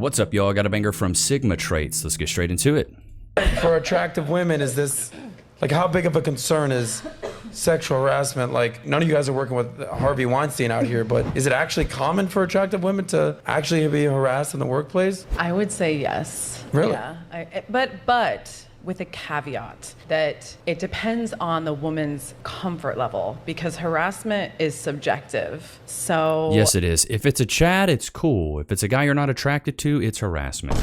What's up, y'all? I got a banger from Sigma Traits. Let's get straight into it. For attractive women, is this, like, how big of a concern is sexual harassment? Like, none of you guys are working with Harvey Weinstein out here, but is it actually common for attractive women to actually be harassed in the workplace? I would say yes. Really? Yeah. But with a caveat that it depends on the woman's comfort level, because harassment is subjective. So Yes, it is. If it's a chat, it's cool. If it's a guy you're not attracted to, it's harassment.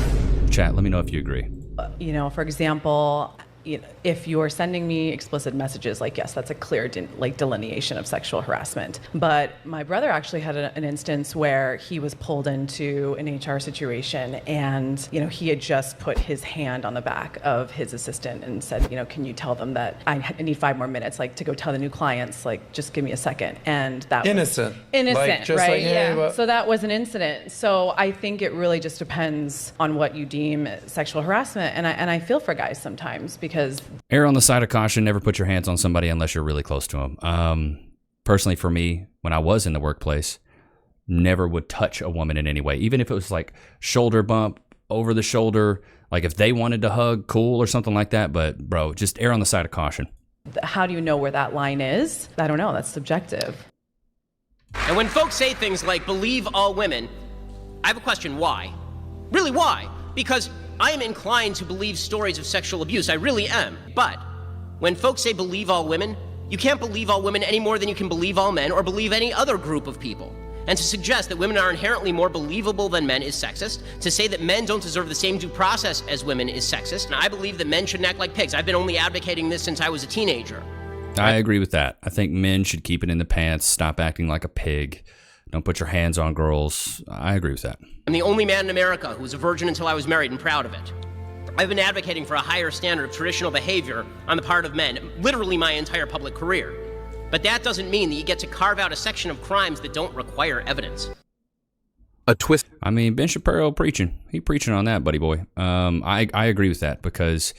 Chat, let me know if you agree. You know, for example, if you're sending me explicit messages, like, yes, that's a clear delineation of sexual harassment. But my brother actually had an instance where he was pulled into an HR situation, and he had just put his hand on the back of his assistant and said, can you tell them that I need 5 more minutes, like, to go tell the new clients, like, just give me a second. And that innocent, innocent, like, just right? Like, hey, yeah. So that was an incident. So I think it really just depends on what you deem sexual harassment, and I feel for guys sometimes, because err on the side of caution. Never put your hands on somebody unless you're really close to them. Personally, for me, when I was in the workplace, never would touch a woman in any way, even if it was like shoulder bump, over the shoulder, like if they wanted to hug, cool, or something like that. But bro, just err on the side of caution. How do you know where that line is? I don't know. That's subjective. And when folks say things like believe all women, I have a question. Why? Really, why? Because I am inclined to believe stories of sexual abuse. I really am. But when folks say believe all women, you can't believe all women any more than you can believe all men or believe any other group of people. And to suggest that women are inherently more believable than men is sexist. To say that men don't deserve the same due process as women is sexist. And I believe that men shouldn't act like pigs. I've been only advocating this since I was a teenager. I agree with that. I think men should keep it in the pants, stop acting like a pig. Don't put your hands on girls. I agree with that. I'm the only man in America who was a virgin until I was married and proud of it. I've been advocating for a higher standard of traditional behavior on the part of men, literally my entire public career. But that doesn't mean that you get to carve out a section of crimes that don't require evidence. A twist. I mean, Ben Shapiro preaching. He preaching on that, buddy boy. I agree with that, because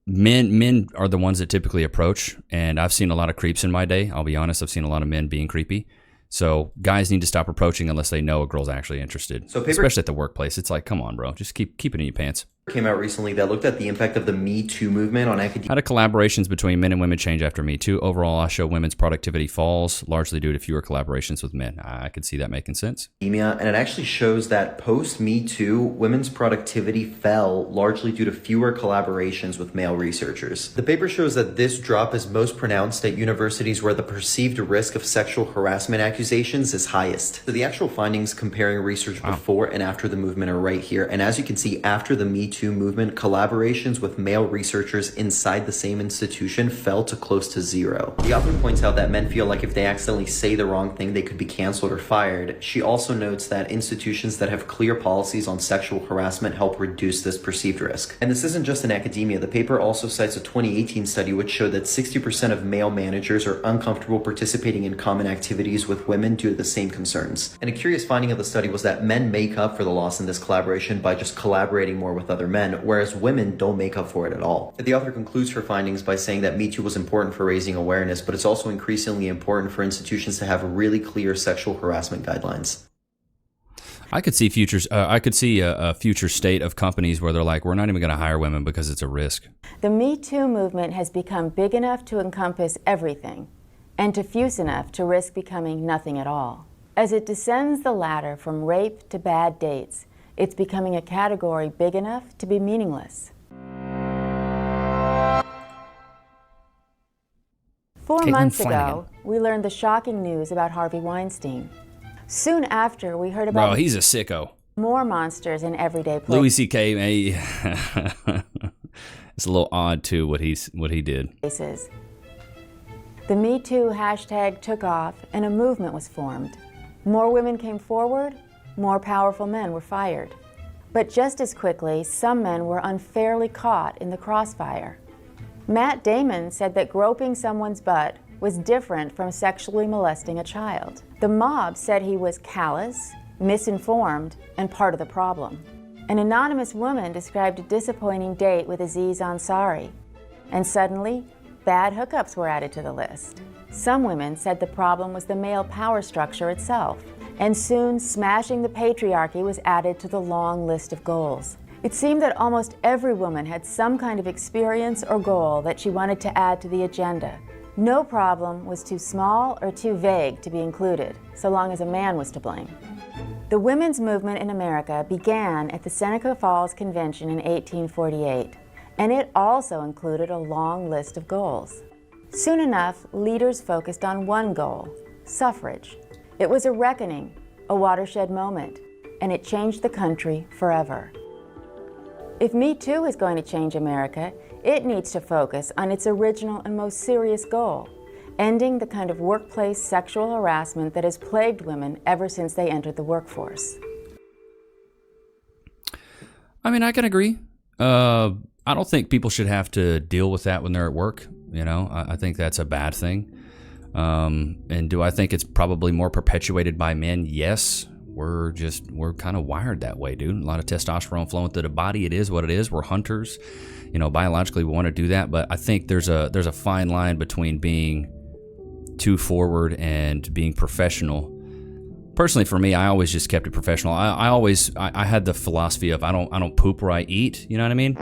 men are the ones that typically approach, and I've seen a lot of creeps in my day. I'll be honest, I've seen a lot of men being creepy. So guys need to stop approaching unless they know a girl's actually interested, especially at the workplace. It's like, come on, bro, just keep it in your pants. Came out recently that looked at the impact of the MeToo movement on academia. How do collaborations between men and women change after MeToo? Overall, I show women's productivity falls, largely due to fewer collaborations with men. I could see that making sense. And it actually shows that post-MeToo, women's productivity fell largely due to fewer collaborations with male researchers. The paper shows that this drop is most pronounced at universities where the perceived risk of sexual harassment accusations is highest. So the actual findings comparing research before and after the movement are right here. And as you can see, after the MeToo movement, collaborations with male researchers inside the same institution fell to close to 0. The author points out that men feel like if they accidentally say the wrong thing, they could be canceled or fired. She also notes that institutions that have clear policies on sexual harassment help reduce this perceived risk. And this isn't just in academia. The paper also cites a 2018 study which showed that 60% of male managers are uncomfortable participating in common activities with women due to the same concerns. And a curious finding of the study was that men make up for the loss in this collaboration by just collaborating more with other men, whereas women don't make up for it at all. The author concludes her findings by saying that MeToo was important for raising awareness, but it's also increasingly important for institutions to have really clear sexual harassment guidelines. I could see futures. I could see a future state of companies where they're like, we're not even going to hire women because it's a risk. The MeToo movement has become big enough to encompass everything, and diffuse enough to risk becoming nothing at all. As it descends the ladder from rape to bad dates, it's becoming a category big enough to be meaningless. 4 months ago, we learned the shocking news about Harvey Weinstein. Soon after, we heard about he's a sicko. More monsters in everyday places. Louis C.K. It's a little odd too what he did. The MeToo hashtag took off and a movement was formed. More women came forward, more powerful men were fired. But just as quickly, some men were unfairly caught in the crossfire. Matt Damon said that groping someone's butt was different from sexually molesting a child. The mob said he was callous, misinformed, and part of the problem. An anonymous woman described a disappointing date with Aziz Ansari, and suddenly, bad hookups were added to the list. Some women said the problem was the male power structure itself. And soon, smashing the patriarchy was added to the long list of goals. It seemed that almost every woman had some kind of experience or goal that she wanted to add to the agenda. No problem was too small or too vague to be included, so long as a man was to blame. The women's movement in America began at the Seneca Falls Convention in 1848, and it also included a long list of goals. Soon enough, leaders focused on one goal: suffrage. It was a reckoning, a watershed moment, and it changed the country forever. If MeToo is going to change America, it needs to focus on its original and most serious goal: ending the kind of workplace sexual harassment that has plagued women ever since they entered the workforce. I mean, I can agree. I don't think people should have to deal with that when they're at work. You know, I think that's a bad thing. And do I think it's probably more perpetuated by men? Yes. We're kind of wired that way, dude. A lot of testosterone flowing through the body. It is what it is. We're hunters. You know, biologically we want to do that, but I think there's a fine line between being too forward and being professional. Personally, for me, I always just kept it professional. I had the philosophy of I don't poop where I eat. You know what I mean?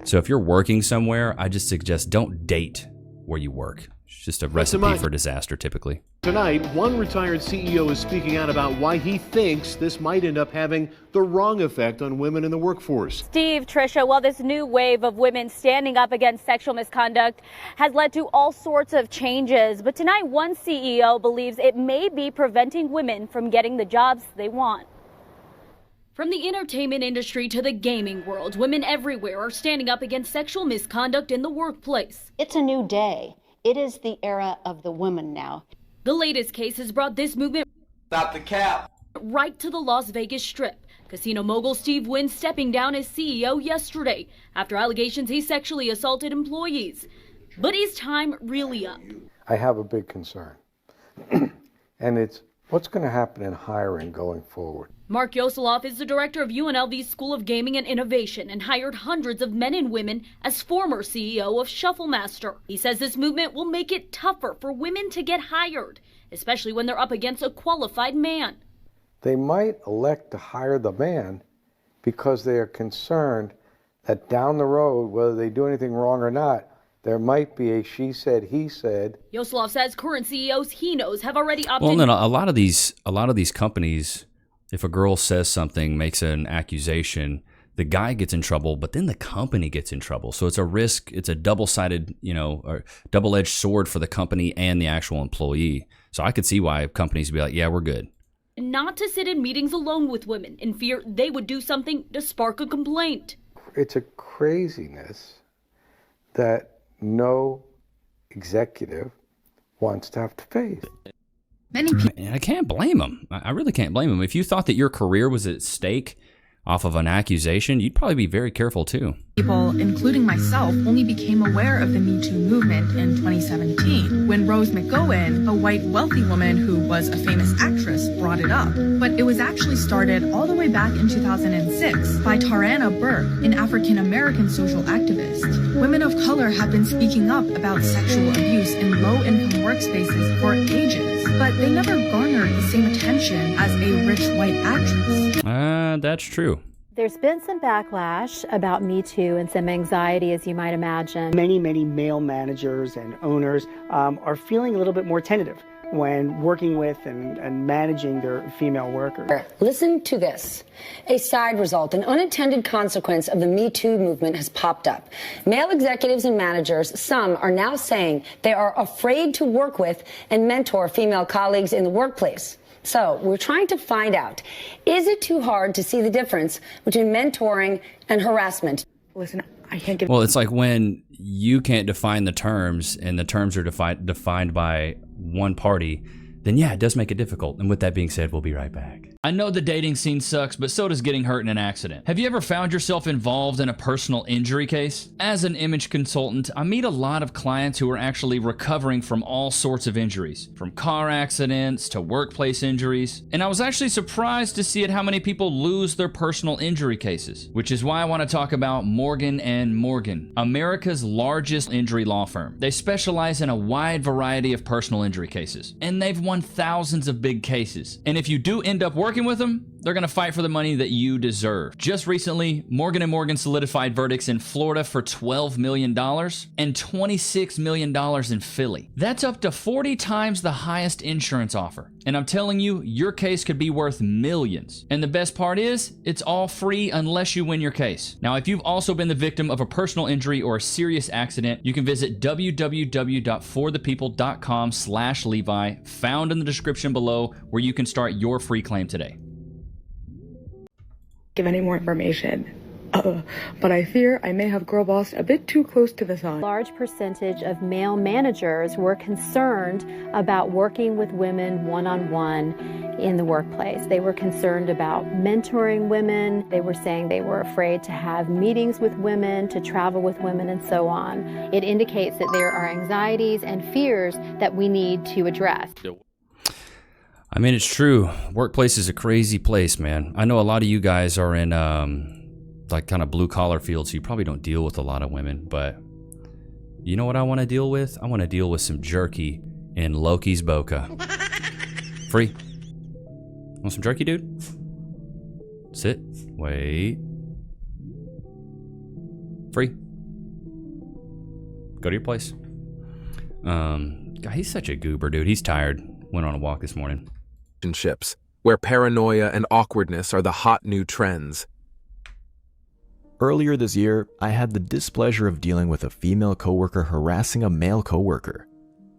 So if you're working somewhere, I just suggest don't date where you work. It's just a recipe for disaster, typically. Tonight, one retired CEO is speaking out about why he thinks this might end up having the wrong effect on women in the workforce. Steve, Tricia, well, this new wave of women standing up against sexual misconduct has led to all sorts of changes. But tonight, one CEO believes it may be preventing women from getting the jobs they want. From the entertainment industry to the gaming world, women everywhere are standing up against sexual misconduct in the workplace. It's a new day. It is the era of the woman now. The latest case has brought this movement Stop the cap right to the Las Vegas Strip. Casino mogul Steve Wynn stepping down as CEO yesterday after allegations he sexually assaulted employees. But is time really up? I have a big concern, and it's what's going to happen in hiring going forward. Mark Yosoloff is the director of UNLV's School of Gaming and Innovation and hired hundreds of men and women as former CEO of Shufflemaster. He says this movement will make it tougher for women to get hired, especially when they're up against a qualified man. They might elect to hire the man because they are concerned that down the road, whether they do anything wrong or not, there might be a she said, he said. Yosoloff says current CEOs he knows have already opted. Well, then a lot of these companies, if a girl says something, makes an accusation, the guy gets in trouble, but then the company gets in trouble. So it's a risk. It's a double-sided, or double-edged sword for the company and the actual employee. So I could see why companies would be like, yeah, we're good. Not to sit in meetings alone with women in fear they would do something to spark a complaint. It's a craziness that no executive wants to have to face. Many people. I can't blame them. I really can't blame them. If you thought that your career was at stake off of an accusation, you'd probably be very careful too. People, including myself, only became aware of the MeToo movement in 2017 when Rose McGowan, a white wealthy woman who was a famous actress, brought it up. But it was actually started all the way back in 2006 by Tarana Burke, an African-American social activist. Women of color have been speaking up about sexual abuse in low-income workspaces for ages, but they never garnered the same attention as a rich white actress. That's true. There's been some backlash about Me Too and some anxiety, as you might imagine. Many male managers and owners are feeling a little bit more tentative when working with and managing their female workers. Listen to this. A side result, an unintended consequence of the Me Too movement has popped up. Male executives and managers, some are now saying they are afraid to work with and mentor female colleagues in the workplace. So we're trying to find out, is it too hard to see the difference between mentoring and harassment? Listen, I can't get... Well, it's like when you can't define the terms and the terms are defined by one party, then yeah, it does make it difficult. And with that being said, we'll be right back. I know the dating scene sucks, but so does getting hurt in an accident. Have you ever found yourself involved in a personal injury case? As an image consultant, I meet a lot of clients who are actually recovering from all sorts of injuries, from car accidents to workplace injuries. And I was actually surprised to see at how many people lose their personal injury cases, which is why I want to talk about Morgan & Morgan, America's largest injury law firm. They specialize in a wide variety of personal injury cases, and they've won thousands of big cases. And if you do end up working with them, they're going to fight for the money that you deserve. Just recently, Morgan & Morgan solidified verdicts in Florida for $12 million and $26 million in Philly. That's up to 40 times the highest insurance offer. And I'm telling you, your case could be worth millions. And the best part is, it's all free unless you win your case. Now, if you've also been the victim of a personal injury or a serious accident, you can visit www.forthepeople.com/Levi, found in the description below, where you can start your free claim today. Give any more information. But I fear I may have girl bossed a bit too close to the sun. A large percentage of male managers were concerned about working with women one-on-one in the workplace. They were concerned about mentoring women. They were saying they were afraid to have meetings with women, to travel with women, and so on. It indicates that there are anxieties and fears that we need to address. I mean, it's true. Workplace is a crazy place, man. I know a lot of you guys are in like kind of blue collar fields, so you probably don't deal with a lot of women, but you know what I want to deal with? I want to deal with some jerky in Loki's Boca. Free. Want some jerky, dude? Sit. Wait. Free. Go to your place. God, he's such a goober, dude. He's tired. Went on a walk this morning. Relationships, where paranoia and awkwardness are the hot new trends. Earlier this year, I had the displeasure of dealing with a female coworker harassing a male coworker.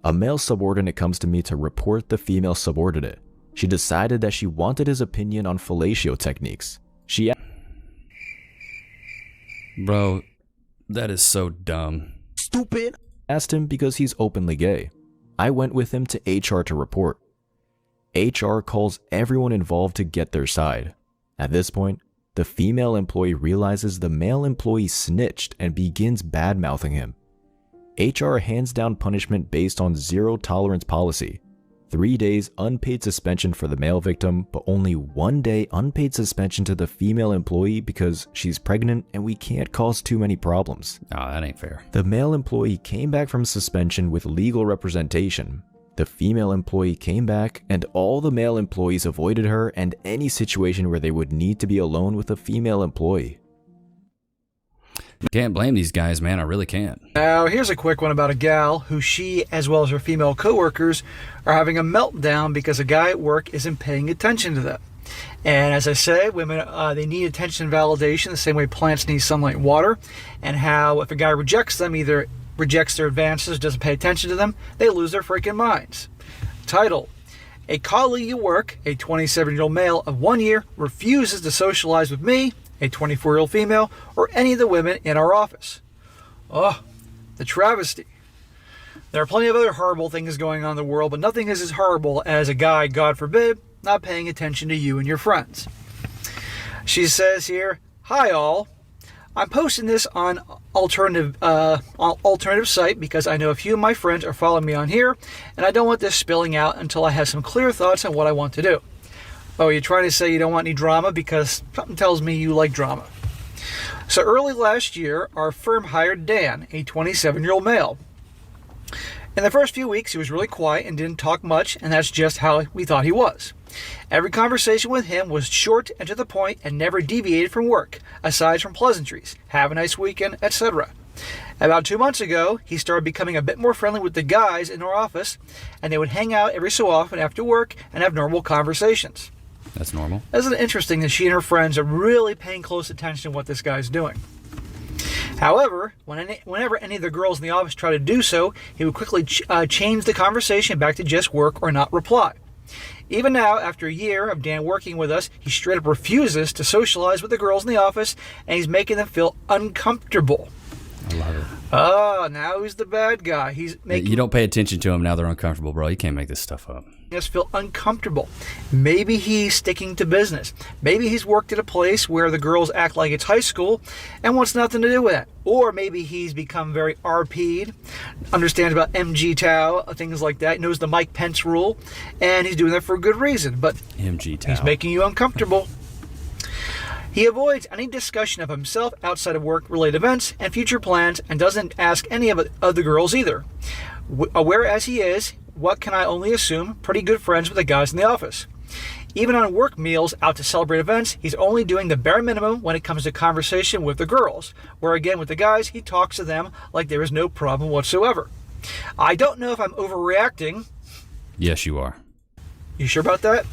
A male subordinate comes to me to report the female subordinate. She decided that she wanted his opinion on fellatio techniques. She Bro, that is so dumb. Stupid. Asked him because he's openly gay. I went with him to HR to report. HR calls everyone involved to get their side. At this point, the female employee realizes the male employee snitched and begins bad-mouthing him. HR hands down punishment based on zero tolerance policy. 3 days unpaid suspension for the male victim, but only 1 day unpaid suspension to the female employee because she's pregnant and we can't cause too many problems. Oh, that ain't fair. The male employee came back from suspension with legal representation. The female employee came back and all the male employees avoided her and any situation where they would need to be alone with a female employee. Can't blame these guys, man. I really can't. Now, here's a quick one about a gal who she, as well as her female coworkers, are having a meltdown because a guy at work isn't paying attention to them. And as I say, women, they need attention and validation the same way plants need sunlight and water. And how if a guy rejects them, either rejects their advances, doesn't pay attention to them, they lose their freaking minds. Title: A colleague at work, a 27-year-old male of 1 year, refuses to socialize with me, a 24-year-old female, or any of the women in our office. Oh, the travesty. There are plenty of other horrible things going on in the world, but nothing is as horrible as a guy, God forbid, not paying attention to you and your friends. She says here, "Hi all. I'm posting this on alternative site because I know a few of my friends are following me on here, and I don't want this spilling out until I have some clear thoughts on what I want to do." Oh, you're trying to say you don't want any drama because something tells me you like drama. So early last year, our firm hired Dan, a 27-year-old male. In the first few weeks, he was really quiet and didn't talk much, and that's just how we thought he was. Every conversation with him was short and to the point and never deviated from work, aside from pleasantries, have a nice weekend, etc. About 2 months ago, he started becoming a bit more friendly with the guys in our office, and they would hang out every so often after work and have normal conversations. That's normal. Isn't it interesting that she and her friends are really paying close attention to what this guy's doing? However, whenever any of the girls in the office try to do so, he would quickly change the conversation back to just work or not reply. Even now, after a year of Dan working with us, he straight up refuses to socialize with the girls in the office, and he's making them feel uncomfortable. I love it. Oh, now he's the bad guy. He's making... You don't pay attention to him, now they're uncomfortable, bro. You can't make this stuff up. us feel uncomfortable. Maybe he's sticking to business. Maybe he's worked at a place where the girls act like it's high school and wants nothing to do with it. Or maybe he's become very RP'd, understands about MGTOW, things like that, knows the Mike Pence rule, and he's doing that for a good reason. But MGTOW. He's making you uncomfortable. He avoids any discussion of himself outside of work-related events and future plans and doesn't ask any of the girls either. Aware as he is, what can I only assume, pretty good friends with the guys in the office. Even on work meals out to celebrate events, he's only doing the bare minimum when it comes to conversation with the girls, where again with the guys, he talks to them like there is no problem whatsoever. I don't know if I'm overreacting. Yes, you are. You sure about that?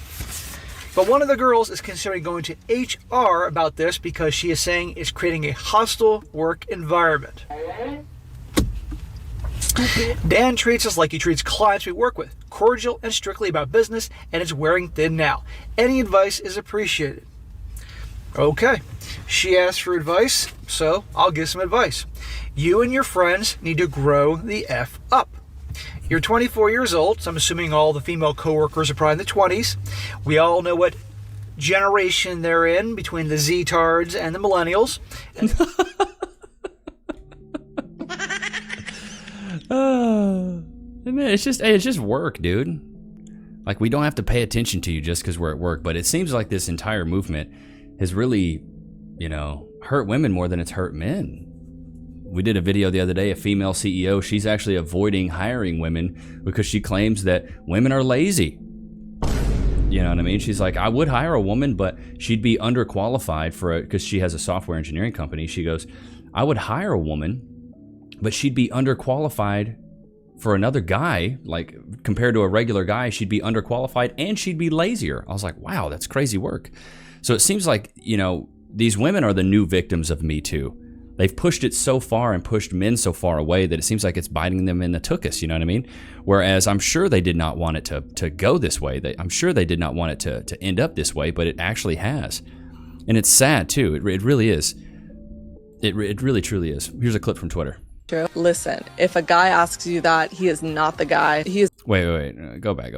But one of the girls is considering going to HR about this because she is saying it's creating a hostile work environment. Dan treats us like he treats clients we work with, cordial and strictly about business, and it's wearing thin now. Any advice is appreciated. Okay, she asked for advice, so I'll give some advice. You and your friends need to grow the F up. You're 24 years old, so I'm assuming all the female coworkers are probably in the 20s. We all know what generation they're in between the Z-tards and the millennials. Man, it's just work, dude. Like, we don't have to pay attention to you just because we're at work, but it seems like this entire movement has really, hurt women more than it's hurt men. We did a video the other day, a female CEO, she's actually avoiding hiring women because she claims that women are lazy. You know what I mean? She's like, I would hire a woman, but she'd be underqualified for it because she has a software engineering company. She goes, I would hire a woman, but she'd be underqualified for another guy. Like, compared to a regular guy, she'd be underqualified and she'd be lazier. I was like, wow, that's crazy work. So it seems like, these women are the new victims of MeToo. They've pushed it so far and pushed men so far away that it seems like it's biting them in the tuchus, you know what I mean? Whereas I'm sure they did not want it to go this way. I'm sure they did not want it to end up this way, but it actually has. And it's sad too. It really is. It really truly is. Here's a clip from Twitter. Listen, if a guy asks you that, he is not the guy. Wait. Go back.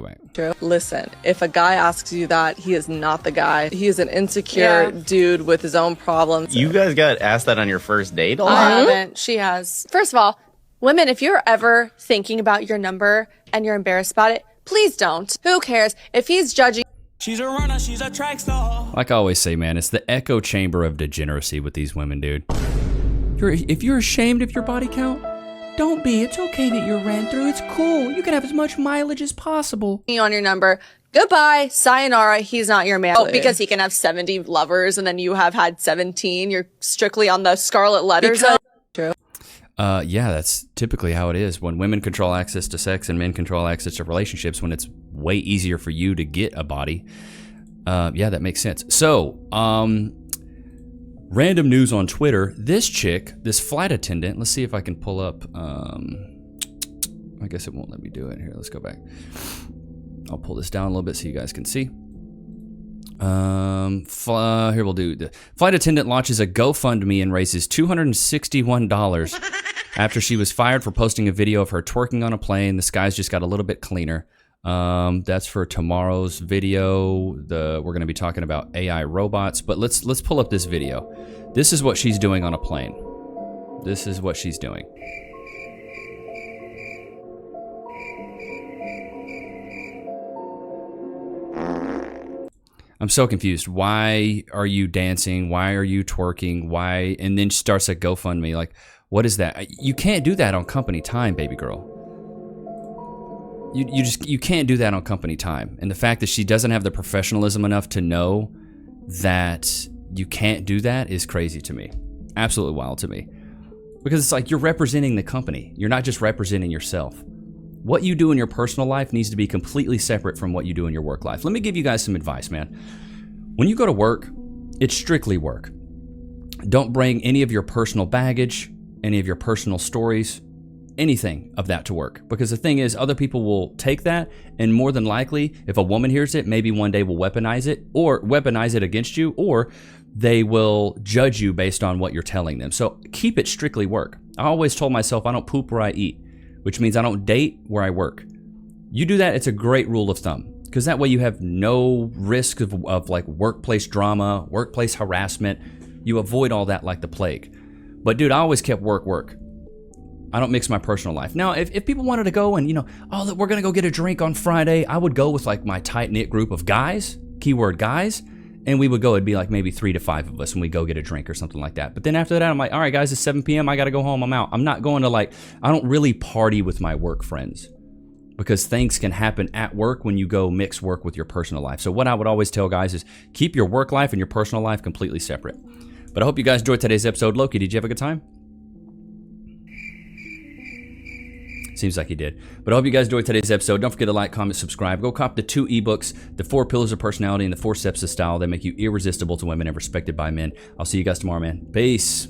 Listen, if a guy asks you that, he is not the guy. He is an insecure dude with his own problems. You guys got asked that on your first date? I haven't. She has. First of all, women, if you're ever thinking about your number and you're embarrassed about it, please don't. Who cares? If he's judging. She's a runner, she's a track star. Like I always say, man, it's the echo chamber of degeneracy with these women, dude. If you're ashamed of your body count, don't be. It's okay that you're ran through. It's cool. You can have as much mileage as possible. On your number. Goodbye. Sayonara. He's not your man. Oh, because he can have 70 lovers and then you have had 17. You're strictly on the scarlet letter zone. True. Yeah, that's typically how it is. When women control access to sex and men control access to relationships, when it's way easier for you to get a body. Yeah, that makes sense. So, random news on Twitter. This chick, this flight attendant, let's see if I can pull up, I guess it won't let me do it. Here, let's go back. I'll pull this down a little bit so you guys can see. Here we'll do the flight attendant launches a GoFundMe and raises $261 after she was fired for posting a video of her twerking on a plane. The skies just got a little bit cleaner. That's for tomorrow's video. We're going to be talking about AI robots, but let's pull up this video. This is what she's doing on a plane. This is what she's doing. I'm so confused. Why are you dancing? Why are you twerking? Why? And then she starts a GoFundMe. Like, what is that? You can't do that on company time, baby girl. You can't do that on company time. And the fact that she doesn't have the professionalism enough to know that you can't do that is crazy to me. Absolutely wild to me. Because it's like you're representing the company. You're not just representing yourself. What you do in your personal life needs to be completely separate from what you do in your work life. Let me give you guys some advice, man. When you go to work, it's strictly work. Don't bring any of your personal baggage, any of your personal stories, anything of that to work. Because the thing is, other people will take that, and more than likely, if a woman hears it, maybe one day will weaponize it against you, or they will judge you based on what you're telling them. So keep it strictly work. I always told myself I don't poop where I eat, which means I don't date where I work. You do that, it's a great rule of thumb. because that way you have no risk of like workplace drama, workplace harassment. You avoid all that like the plague. But dude, I always kept work. I don't mix my personal life. Now, if people wanted to go and, oh, we're going to go get a drink on Friday, I would go with like my tight-knit group of guys, keyword guys, and we would go. It'd be like maybe 3 to 5 of us, and we'd go get a drink or something like that. But then after that, I'm like, all right, guys, it's 7 p.m. I got to go home. I'm out. I'm not going to I don't really party with my work friends because things can happen at work when you go mix work with your personal life. So what I would always tell guys is keep your work life and your personal life completely separate. But I hope you guys enjoyed today's episode. Loki, did you have a good time? Seems like he did. But I hope you guys enjoyed today's episode. Don't forget to like, comment, subscribe. Go cop the 2 ebooks, The 4 Pillars of Personality and The 4 Steps to Style that make you irresistible to women and respected by men. I'll see you guys tomorrow, man. Peace.